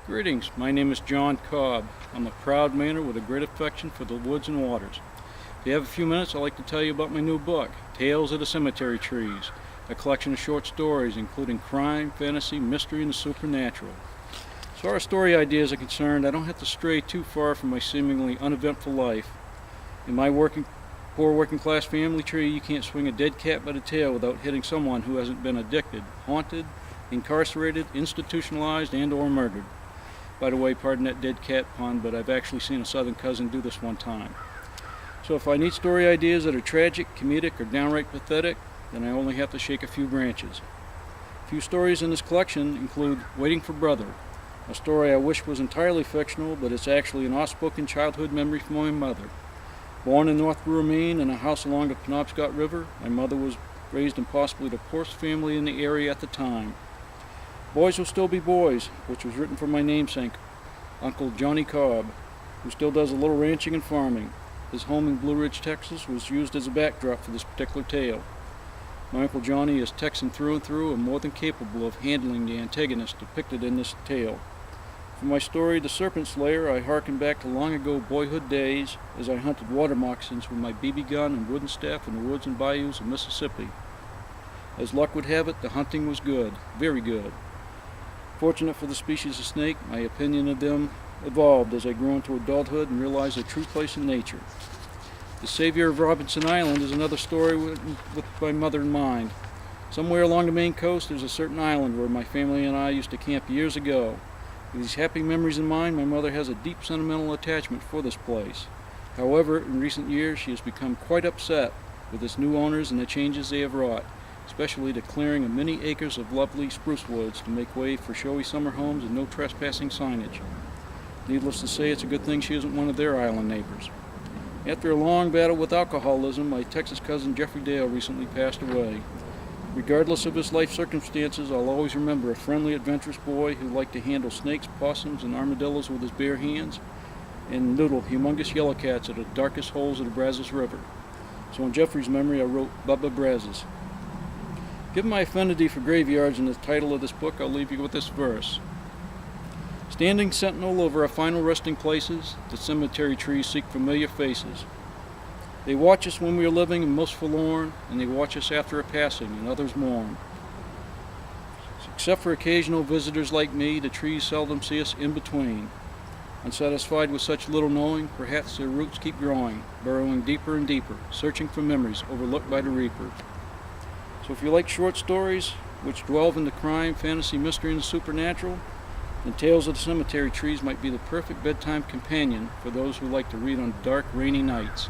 Greetings, my name is John Cobb. I'm a proud Mainer with a great affection for the woods and waters. If you have a few minutes, I'd like to tell you about my new book, Tales of the Cemetery Trees, a collection of short stories including crime, fantasy, mystery, and the supernatural. As far as story ideas are concerned, I don't have to stray too far from my seemingly uneventful life. In my poor working class family tree, you can't swing a dead cat by the tail without hitting someone who hasn't been addicted, haunted, incarcerated, institutionalized, and or murdered. By the way, pardon that dead cat pun, but I've actually seen a southern cousin do this one time. So if I need story ideas that are tragic, comedic, or downright pathetic, then I only have to shake a few branches. A few stories in this collection include Waiting for Brother, a story I wish was entirely fictional, but it's actually an oft-spoken childhood memory from my mother. Born in North Brewer, Maine, in a house along the Penobscot River, my mother was raised in possibly the poorest family in the area at the time. Boys Will Still Be Boys, which was written for my namesake, Uncle Johnny Cobb, who still does a little ranching and farming. His home in Blue Ridge, Texas, was used as a backdrop for this particular tale. My Uncle Johnny is Texan through and through and more than capable of handling the antagonist depicted in this tale. For my story, The Serpent Slayer, I hearken back to long ago boyhood days as I hunted water moccasins with my BB gun and wooden staff in the woods and bayous of Mississippi. As luck would have it, the hunting was good, very good. Fortunate for the species of snake, my opinion of them evolved as I grew into adulthood and realized their true place in nature. The Savior of Robinson Island is another story with my mother in mind. Somewhere along the Maine coast, there's a certain island where my family and I used to camp years ago. With these happy memories in mind, my mother has a deep sentimental attachment for this place. However, in recent years, she has become quite upset with its new owners and the changes they have wrought, especially the clearing of many acres of lovely spruce woods to make way for showy summer homes and no trespassing signage. Needless to say, it's a good thing she isn't one of their island neighbors. After a long battle with alcoholism, my Texas cousin Jeffrey Dale recently passed away. Regardless of his life circumstances, I'll always remember a friendly, adventurous boy who liked to handle snakes, possums, and armadillos with his bare hands, and noodle humongous yellow cats at the darkest holes of the Brazos River. So in Jeffrey's memory, I wrote Bubba Brazos. Given my affinity for graveyards and the title of this book, I'll leave you with this verse. Standing sentinel over our final resting places, the cemetery trees seek familiar faces. They watch us when we are living and most forlorn, and they watch us after our passing and others mourn. Except for occasional visitors like me, the trees seldom see us in between. Unsatisfied with such little knowing, perhaps their roots keep growing, burrowing deeper and deeper, searching for memories overlooked by the reaper. So if you like short stories which delve into crime, fantasy, mystery, and the supernatural, then Tales of the Cemetery Trees might be the perfect bedtime companion for those who like to read on dark, rainy nights.